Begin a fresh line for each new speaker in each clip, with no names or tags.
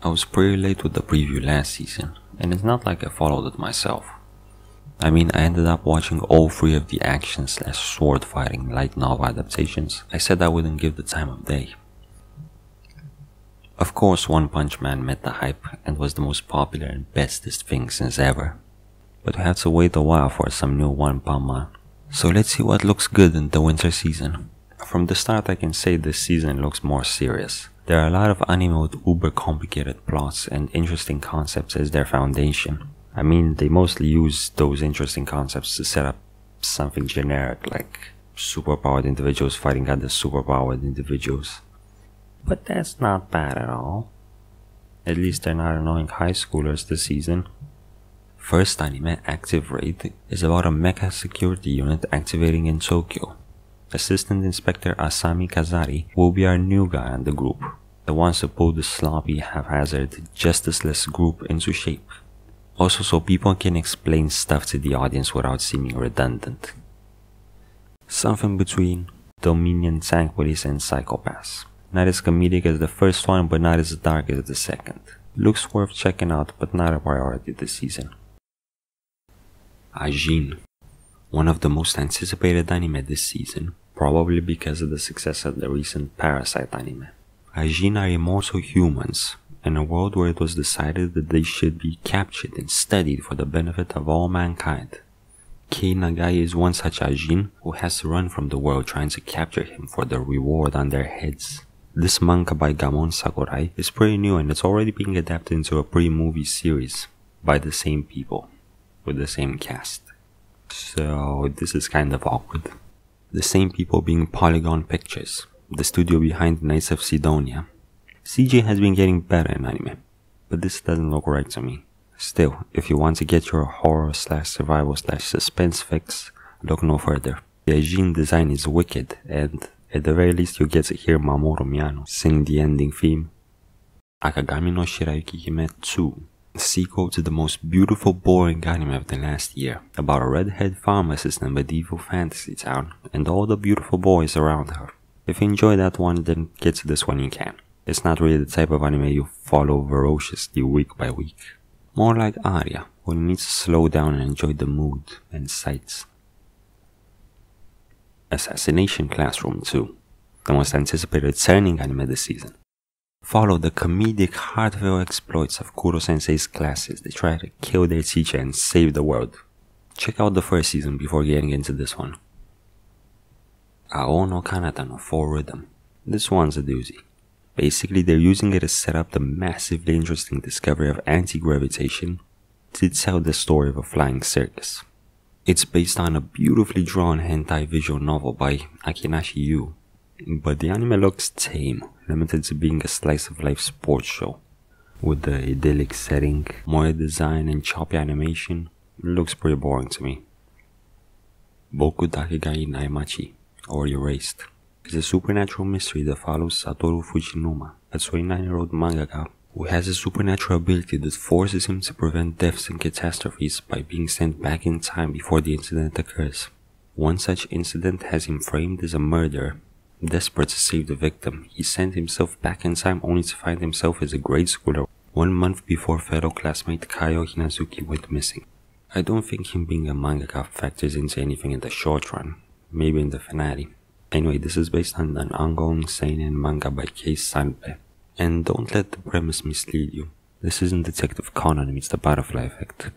I was pretty late with the preview last season, and it's not like I followed it myself. I mean, I ended up watching all 3 of the action/sword fighting light novel adaptations I said I wouldn't give the time of day. Of course, One Punch Man met the hype and was the most popular and bestest thing since ever. But we have to wait a while for some new One Punch Man. So let's see what looks good in the winter season. From the start I can say this season looks more serious. There are a lot of anime with uber complicated plots and interesting concepts as their foundation. I mean, they mostly use those interesting concepts to set up something generic like superpowered individuals fighting other superpowered individuals. But that's not bad at all. At least they're not annoying high schoolers this season. First anime, Active Raid, is about a mecha security unit activating in Tokyo. Assistant Inspector Asami Kazari will be our new guy in the group, the ones to pull the sloppy, haphazard, justiceless group into shape. Also so people can explain stuff to the audience without seeming redundant. Something between Dominion Tank Police and Psychopaths. Not as comedic as the first one, but not as dark as the second. Looks worth checking out, but not a priority this season. Ajin. One of the most anticipated anime this season, probably because of the success of the recent Parasite anime. Ajin are immortal humans, in a world where it was decided that they should be captured and studied for the benefit of all mankind. Kei Nagai is one such Ajin who has to run from the world trying to capture him for the reward on their heads. This manga by Gamon Sakurai is pretty new and it's already being adapted into a pre-movie series by the same people, with the same cast. So this is kind of awkward. The same people being Polygon Pictures, the studio behind Knights of Sidonia. CJ has been getting better in anime, but this doesn't look right to me. Still, if you want to get your horror/survival/suspense fix, look no further. The Ajin design is wicked, and at the very least you get to hear Mamoru Miyano sing the ending theme. Akagami no Shirayuki Hime 2, the sequel to the most beautiful boring anime of the last year, about a redhead pharmacist in a medieval fantasy town and all the beautiful boys around her. If you enjoy that one, then get to this one you can. It's not really the type of anime you follow ferociously week by week. More like Arya, when you need to slow down and enjoy the mood and sights. Assassination Classroom 2, the most anticipated turning anime this season. Follow the comedic, heartfelt exploits of Kuro-sensei's classes. They try to kill their teacher and save the world. Check out the first season before getting into this one. Ao no Kanata no 4 Rhythm. This one's a doozy. Basically, they're using it to set up the massively interesting discovery of anti-gravitation to tell the story of a flying circus. It's based on a beautifully drawn hentai visual novel by Akinashi Yu, but the anime looks tame, limited to being a slice-of-life sports show. With the idyllic setting, moe design and choppy animation, it looks pretty boring to me. Boku Dakegai Naimachi, or Erased, is a supernatural mystery that follows Satoru Fujinuma, a 29-year-old mangaka who has a supernatural ability that forces him to prevent deaths and catastrophes by being sent back in time before the incident occurs. One such incident has him framed as a murderer. Desperate to save the victim, he sent himself back in time only to find himself as a grade schooler 1 month before fellow classmate Kaio Hinazuki went missing. I don't think him being a mangaka factors into anything in the short run, maybe in the finale. Anyway, this is based on an ongoing seinen manga by Kei Sanbe. And don't let the premise mislead you. This isn't Detective Conan meets the Butterfly Effect.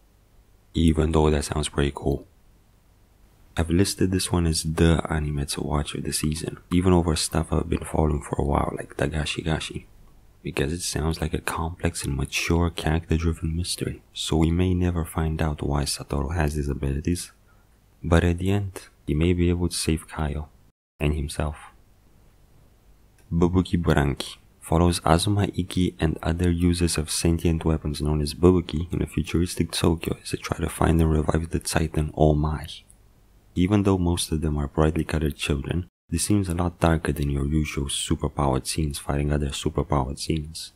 Even though that sounds pretty cool. I've listed this one as the anime to watch of the season, even over stuff I've been following for a while like Dagashi Gashi. Because it sounds like a complex and mature character-driven mystery, so we may never find out why Satoru has these abilities. But at the end, he may be able to save Kaio. And himself. Bubuki Buranki follows Azuma Iki and other users of sentient weapons known as Bubuki in a futuristic Tokyo as they try to find and revive the Titan All Mai. Even though most of them are brightly colored children, this seems a lot darker than your usual superpowered scenes fighting other superpowered scenes.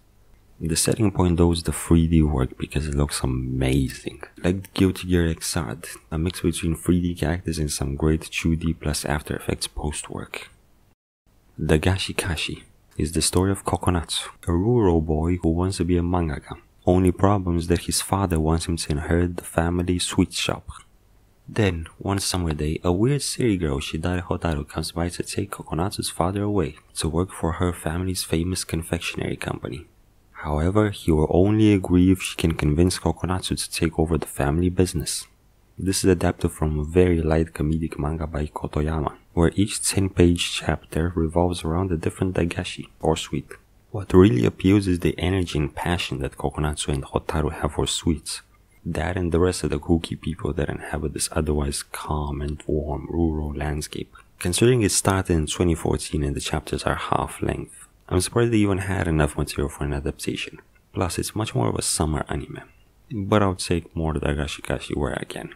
The setting point though is the 3D work because it looks amazing. Like Guilty Gear Xrd, a mix between 3D characters and some great 2D plus After Effects post work. Dagashi Kashi is the story of Kokonatsu, a rural boy who wants to be a mangaka. Only problem is that his father wants him to inherit the family sweet shop. Then, one summer day, a weird city girl, Shidare Hotaru, comes by to take Kokonatsu's father away to work for her family's famous confectionery company. However, he will only agree if she can convince Kokonatsu to take over the family business. This is adapted from a very light comedic manga by Kotoyama, where each 10-page chapter revolves around a different daigashi, or sweet. What really appeals is the energy and passion that Kokonatsu and Hotaru have for sweets. That and the rest of the kooky people that inhabit this otherwise calm and warm rural landscape. Considering it started in 2014 and the chapters are half-length, I'm surprised they even had enough material for an adaptation. Plus, it's much more of a summer anime. But I'll take more Dagashikashi where I can.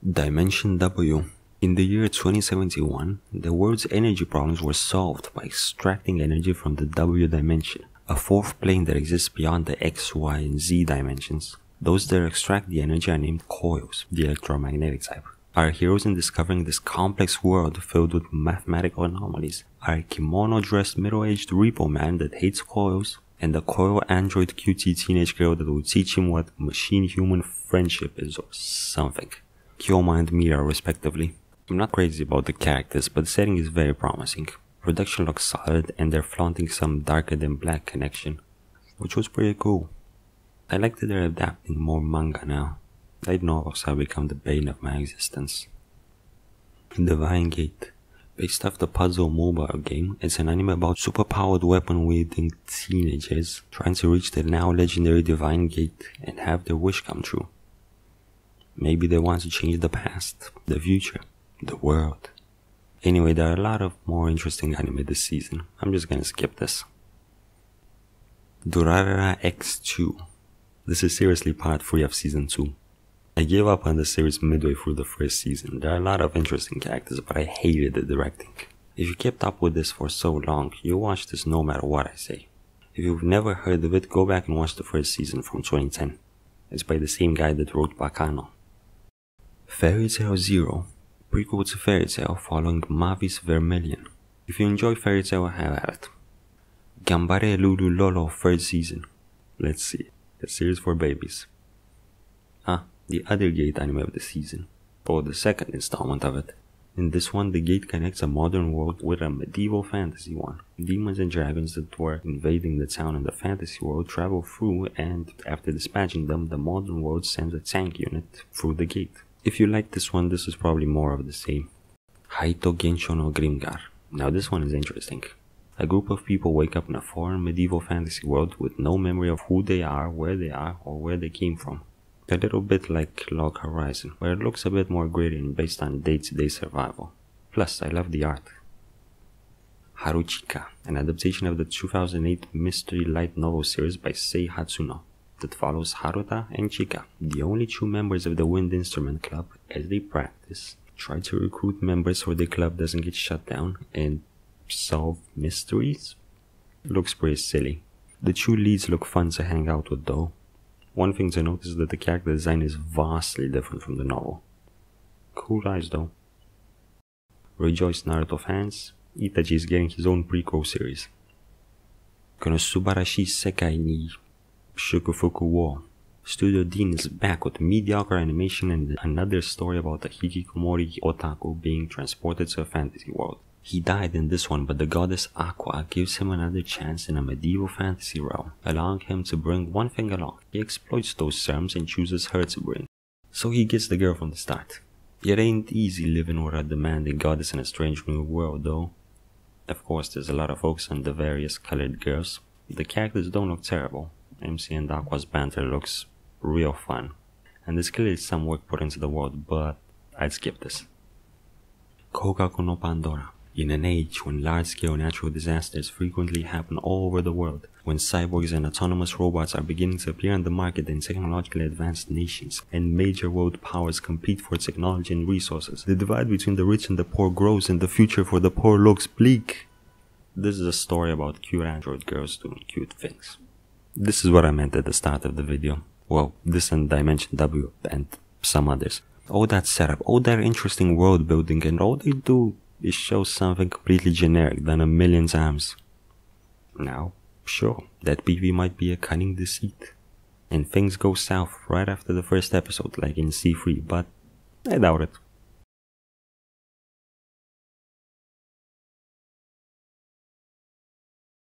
Dimension W. In the year 2071, the world's energy problems were solved by extracting energy from the W dimension, a fourth plane that exists beyond the X, Y, and Z dimensions. Those that extract the energy are named coils, the electromagnetic type. Our heroes in discovering this complex world filled with mathematical anomalies are a kimono-dressed middle-aged repo man that hates coils, and the coil android cutie teenage girl that will teach him what machine-human friendship is or something. Kyoma and Mira respectively. I'm not crazy about the characters, but the setting is very promising. Production looks solid and they're flaunting some darker than black connection, which was pretty cool. I like that they're adapting more manga now. Light novels have become the bane of my existence. Divine Gate. Based off the puzzle mobile game, it's an anime about superpowered weapon-wielding teenagers trying to reach the now legendary Divine Gate and have their wish come true. Maybe they want to change the past, the future, the world. Anyway, there are a lot of more interesting anime this season. I'm just gonna skip this. Durarara X2. This is seriously part 3 of season 2. I gave up on the series midway through the first season. There are a lot of interesting characters, but I hated the directing. If you kept up with this for so long, you'll watch this no matter what I say. If you've never heard of it, go back and watch the first season from 2010. It's by the same guy that wrote Bacano. Fairy Tail Zero. Prequel to Fairy Tail following Mavis Vermilion. If you enjoy Fairy Tail, have at it. Gambare Lulu Lolo 3rd season. Let's see. A series for babies. The other Gate anime of the season, or the second installment of it. In this one, the Gate connects a modern world with a medieval fantasy one. Demons and dragons that were invading the town in the fantasy world travel through, and after dispatching them, the modern world sends a tank unit through the gate. If you like this one, this is probably more of the same. Haito Gensho no Grimgar. Now this one is interesting. A group of people wake up in a foreign medieval fantasy world with no memory of who they are, or where they came from. A little bit like Log Horizon, where it looks a bit more gritty and based on day-to-day survival. Plus, I love the art. Haruchika, an adaptation of the 2008 mystery light novel series by Sei Hatsuno that follows Haruta and Chika, the only true members of the Wind Instrument Club. As they practice, try to recruit members so the club doesn't get shut down, and solve mysteries. Looks pretty silly. The two leads look fun to hang out with though. One thing to notice is that the character design is vastly different from the novel. Cool eyes though. Rejoice Naruto fans, Itachi is getting his own prequel series. Konosubarashi Sekai ni Shukufuku wo. Studio Dean is back with mediocre animation and another story about a hikikomori otaku being transported to a fantasy world. He died in this one, but the goddess Aqua gives him another chance in a medieval fantasy realm, allowing him to bring one thing along. He exploits those terms and chooses her to bring. So he gets the girl from the start. It ain't easy living with a demanding goddess in a strange new world though. Of course, there's a lot of focus on the various colored girls. The characters don't look terrible. MC and Aqua's banter looks real fun. And there's clearly some work put into the world, but I'd skip this. Kogaku no Pandora. In an age when large-scale natural disasters frequently happen all over the world, when cyborgs and autonomous robots are beginning to appear on the market in technologically advanced nations, and major world powers compete for technology and resources, the divide between the rich and the poor grows and the future for the poor looks bleak. This is a story about cute android girls doing cute things. This is what I meant at the start of the video. Well, this and Dimension W and some others. All that setup, all that interesting world building, and all they do is show something completely generic done a million times. Now, sure, that PV might be a cunning deceit, and things go south right after the first episode like in C3, but I doubt it.